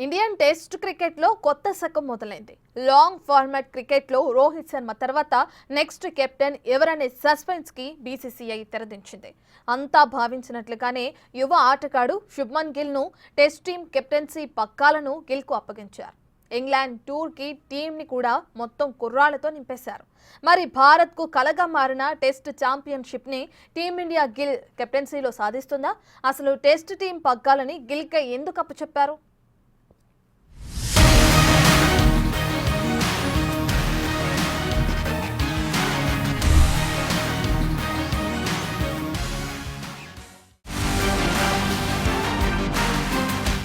Indian test క్రికెట్లో కొత్త శకం మొదలైంది. లాంగ్ ఫార్మాట్ క్రికెట్లో రోహిత్ శర్మ తర్వాత నెక్స్ట్ కెప్టెన్ ఎవరనే సస్పెన్స్ కి బీసీసీఐ తెరదించింది. అంతా భావించినట్లుగానే యువ ఆటగాడు శుభ్మన్ గిల్ ను టెస్ట్ టీం కెప్టెన్సీ పగ్గాలను గిల్ కు అప్పగించారు. ఇంగ్లాండ్ టూర్ కి టీం ని కూడా మొత్తం కుర్రాళ్లతో నింపేశారు. మరి భారత్ కు కలగా మారిన టెస్ట్ ఛాంపియన్షిప్ ని టీమిండియా గిల్ కెప్టెన్సీలో సాధిస్తుందా? అసలు టెస్ట్ టీం పగ్గాలని గిల్ కి ఎందుకు అప్పచెప్పారు?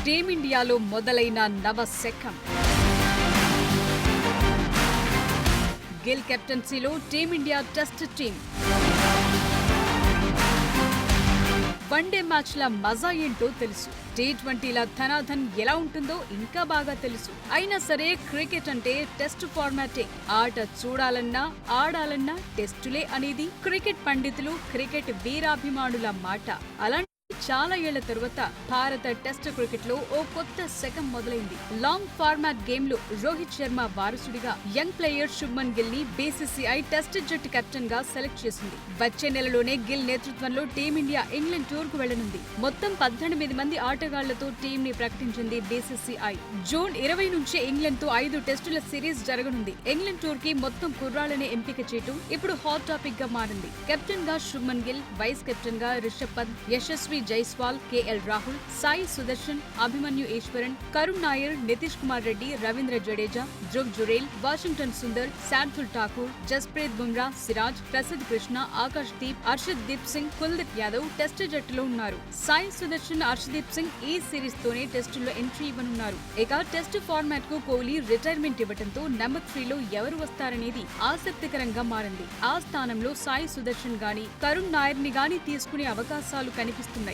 టీమిండియాలో మొదలైన నవశకం. గిల్ కెప్టెన్సీలో టీమిండియా టెస్ట్ టీం. వన్డే మ్యాచ్ల మజా ఏంటో తెలుసు. టీ20ల ధనాధన్ ఎలా ఉంటుందో ఇంకా బాగా తెలుసు. అయినా సరే క్రికెట్ అంటే టెస్ట్ ఫార్మాటే. ఆట చూడాలన్నా ఆడాలన్నా టెస్టులే అనేది క్రికెట్ పండితులు, క్రికెట్ వీరాభిమానుల మాట. అలాంటి చాలా ఏళ్ల తరువాత భారత టెస్ట్ క్రికెట్ లో ఓ కొత్త శకం మొదలైంది. లాంగ్ ఫార్మాట్ గేమ్ లో రోహిత్ శర్మ వారసుడిగా యంగ్ ప్లేయర్ శుభ్మన్ గిల్ ని బీసీసీఐ టెస్ట్ జట్టు కెప్టెన్ గా సెలెక్ట్ చేసింది. వచ్చే నెలలోనే గిల్ నేతృత్వంలో టీమిండియా ఇంగ్లాండ్ టూర్ కు వెళ్లనుంది. మొత్తం 18 మంది ఆటగాళ్లతో టీం ని ప్రకటించింది బీసీసీఐ. జూన్ 20 నుంచి ఇంగ్లాండ్ తో 5 టెస్టుల సిరీస్ జరగనుంది. ఇంగ్లాండ్ టూర్ కి మొత్తం కుర్రాళ్లనే ఎంపిక చేయటం ఇప్పుడు హాట్ టాపిక్ గా మారింది. కెప్టెన్ గా శుభ్మన్ గిల్, వైస్ కెప్టెన్ గా Rishabh Pant, Yashasvi Jaiswal, KL Rahul, Sai Sudharsan, Abhimanyu Easwaran, Karun Nair, Nitish Kumar Reddy, Ravindra Jadeja, Dhruv Jurel, Washington Sundar, Shardul Thakur, Jasprit Bumrah, Siraj, Prasidh Krishna, Akash Deep, Arshdeep Singh, Kuldeep Yadav test జట్టులో ఉన్నారు. సాయి సుదర్శన్, హర్షదీప్ సింగ్ ఈ సిరీస్ తోనే టెస్టులో ఎంట్రీ ఇవ్వనున్నారు. ఇక టెస్ట్ ఫార్మాట్ కు కోహ్లీ రిటైర్మెంట్ ఇవ్వడంతో నెంబర్ 3లో ఎవరు వస్తారనేది ఆసక్తికరంగా మారింది. ఆ స్థానంలో సాయి సుదర్శన్ గాని, కరుణ్ నాయర్ ని గాని తీసుకునే అవకాశాలు కనిపిస్తున్నాయి.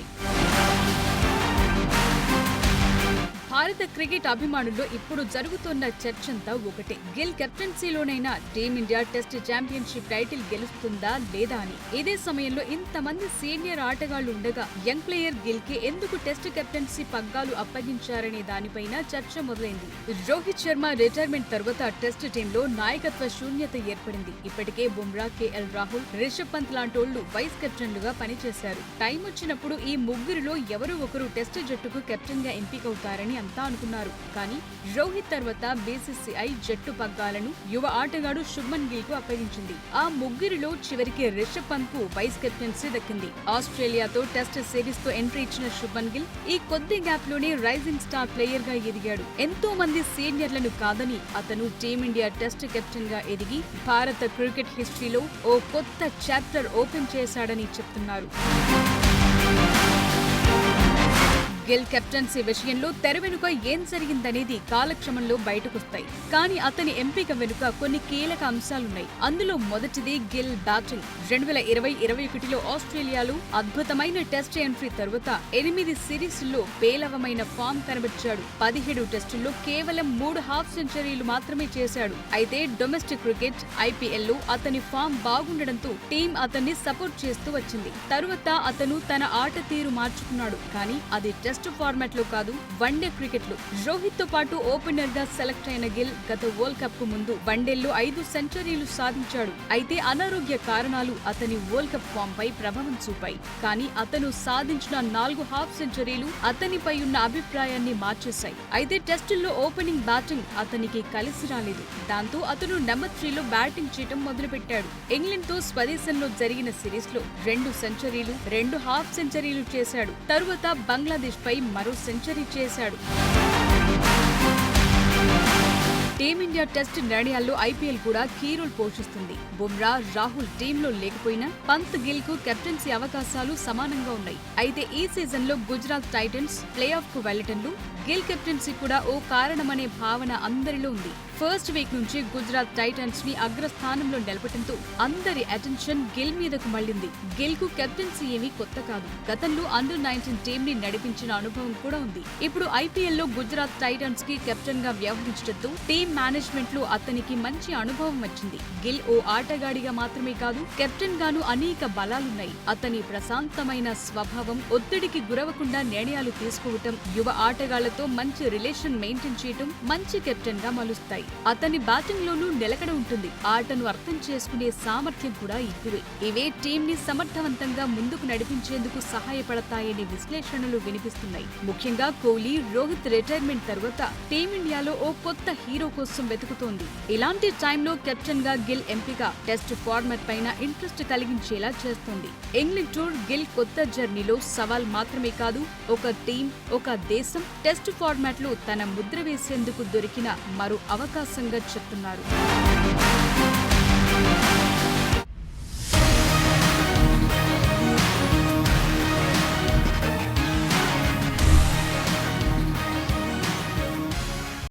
భారత క్రికెట్ అభిమానుల్లో ఇప్పుడు జరుగుతున్న చర్చంతా ఒకటే. గిల్ కెప్టెన్సీలోనైనా టీమిండియా టెస్ట్ ఛాంపియన్షిప్ టైటిల్ గెలుస్తుందా లేదా అని. ఇదే సమయంలో ఇంతమంది సీనియర్ ఆటగాళ్లు ఉండగా యంగ్ ప్లేయర్ గిల్ కి ఎందుకు టెస్ట్ కెప్టెన్సీ పగ్గాలు అప్పగించారనే దానిపైన చర్చ మొదలైంది. రోహిత్ శర్మ రిటైర్మెంట్ తర్వాత టెస్ట్ టీంలో నాయకత్వ శూన్యత ఏర్పడింది. ఇప్పటికే బుమ్రా, కేఎల్ రాహుల్, రిషబ్ పంత్ లాంటోళ్లు వైస్ కెప్టెన్లుగా పనిచేశారు. టైం వచ్చినప్పుడు ఈ ముగ్గురిలో ఎవరో ఒకరు టెస్ట్ జట్టుకు కెప్టెన్ గా ఎంపికవుతారని అంతా అనుకున్నారు. కానీ రోహిత్ తర్వాత బీసీసీఐ జట్టు పగ్గాలను యువ ఆటగాడు శుభ్మన్ గిల్ కు అప్పగించింది. ఆ ముగ్గురిలో చివరికి రిషబ్ పంత్ కు వైస్ కెప్టెన్సీ దక్కింది. ఆస్ట్రేలియాతో టెస్ట్ సిరీస్ తో ఎంట్రీ ఇచ్చిన శుభ్మన్ గిల్ ఈ కొద్ది గ్యాప్ లోనే రైజింగ్ స్టార్ ప్లేయర్ గా ఎదిగాడు. ఎంతో మంది సీనియర్లను కాదని అతను టీమిండియా టెస్ట్ కెప్టెన్ గా ఎదిగి భారత క్రికెట్ హిస్టరీలో ఓ కొత్త చాప్టర్ ఓపెన్ చేశాడని చెప్తున్నారు. గిల్ కెప్టెన్సీ విషయంలో తెర వెనుక ఏం జరిగిందనేది కాలక్రమంలో బయటకొస్తాయి. కానీ అతని ఎంపిక వెనుక కొన్ని కీలక అంశాలున్నాయి. అందులో మొదటిది గిల్ బ్యాటింగ్. 2020-21లో ఆస్ట్రేలియాలో అద్భుతమైన టెస్ట్ ఎంట్రీ తర్వాత 8 సిరీస్ల్లో పేలవమైన ఫామ్ కనబర్చాడు. 17 టెస్టుల్లో కేవలం 3 హాఫ్ సెంచరీలు మాత్రమే చేశాడు. అయితే డొమెస్టిక్ క్రికెట్ ఐపీఎల్ లో అతని ఫామ్ బాగుండడంతో టీం అతన్ని సపోర్ట్ చేస్తూ వచ్చింది. తరువాత అతను తన ఆట తీరు మార్చుకున్నాడు. కానీ అది టెస్ట్ ఫార్మాట్ లో కాదు, వన్డే క్రికెట్ లో. రోహిత్ తో పాటు ఓపెనర్ గా సెలెక్ట్ అయిన గిల్ గత వరల్డ్ కప్ కు ముందు వన్డేల్లో 5 సెంచరీలు సాధించాడు. అయితే అనారోగ్య కారణాలు అతని వరల్డ్ కప్ ఫామ్ పై ప్రభావం చూపాయి. కానీ అతను సాధించిన 4 హాఫ్ సెంచరీలు అతనిపై ఉన్న అభిప్రాయాన్ని మార్చేశాయి. అయితే టెస్టుల్లో ఓపెనింగ్ బ్యాటింగ్ అతనికి కలిసి రాలేదు. దాంతో అతను నెంబర్ 3లో బ్యాటింగ్ చేయడం మొదలుపెట్టాడు. ఇంగ్లాండ్ తో స్వదేశంలో జరిగిన సిరీస్ లో 2 సెంచరీలు, 2 హాఫ్ సెంచరీలు చేశాడు. తరువాత బంగ్లాదేశ్ పై మరో సెంచరీ చేశాడు. టీమిండియా టెస్ట్ నిర్ణయాల్లో ఐపీఎల్ కూడా కీ రోల్ పోషిస్తుంది. బుమ్రా, రాహుల్ టీంలో లేకపోయినా పంత్, గిల్ కు కెప్టెన్సీ అవకాశాలు సమానంగా ఉన్నాయి. అయితే ఈ సీజన్ లో గుజరాత్ టైటన్స్ ప్లే ఆఫ్ కు వెళ్లటంలో గిల్ కెప్టెన్సీ కూడా ఓ కారణమనే భావన అందరిలో ఉంది. ఫస్ట్ వీక్ నుంచి గుజరాత్ టైటన్స్ ని అగ్రస్థానంలో నిలపడంతో అందరి అటెన్షన్ గిల్ మీదకు మళ్లింది. గిల్ కు కెప్టెన్సీ ఏమీ కొత్త కాదు. గతంలో అండర్-19 టీం ని నడిపించిన అనుభవం కూడా ఉంది. ఇప్పుడు ఐపీఎల్ లో గుజరాత్ టైటన్స్ కి కెప్టెన్ గా వ్యవహరించడంతో టీం మేనేజ్మెంట్ లో అతనికి మంచి అనుభవం వచ్చింది. గిల్ ఓ ఆటగాడిగా మాత్రమే కాదు, కెప్టెన్ గాను అనేక బలాలున్నాయి. అతని ప్రశాంతమైన స్వభావం, ఒత్తిడికి గురవకుండా నిర్ణయాలు తీసుకోవటం, యువ ఆటగాళ్లతో మంచి రిలేషన్ మెయింటైన్ చేయటం మంచి కెప్టెన్ గా మలుస్తాయి. అతని బ్యాటింగ్ లోనూ నిలకడ ఉంటుంది. ఆటను అర్థం చేసుకునే సామర్థ్యం కూడా ఎక్కువే. ఇవే టీం ని సమర్థవంతంగా ముందుకు నడిపించేందుకు సహాయపడతాయనే విశ్లేషణలు వినిపిస్తున్నాయి. ముఖ్యంగా కోహ్లీ, రోహిత్ రిటైర్మెంట్ తర్వాత టీమిండియాలో ఓ కొత్త హీరో కోసం వెతుకుతోంది. ఇలాంటి టైంలో కెప్టెన్ గా గిల్ ఎంపిక టెస్ట్ ఫార్మాట్ పైన ఇంట్రెస్ట్ కలిగించేలా చేస్తోంది. ఇంగ్లాండ్ టూర్ గిల్ కొత్త జర్నీలో సవాల్ మాత్రమే కాదు, ఒక టీం, ఒక దేశం టెస్ట్ ఫార్మాట్ లో తన ముద్ర వేసేందుకు దొరికిన మరో అవకాశంగా చెప్తున్నారు.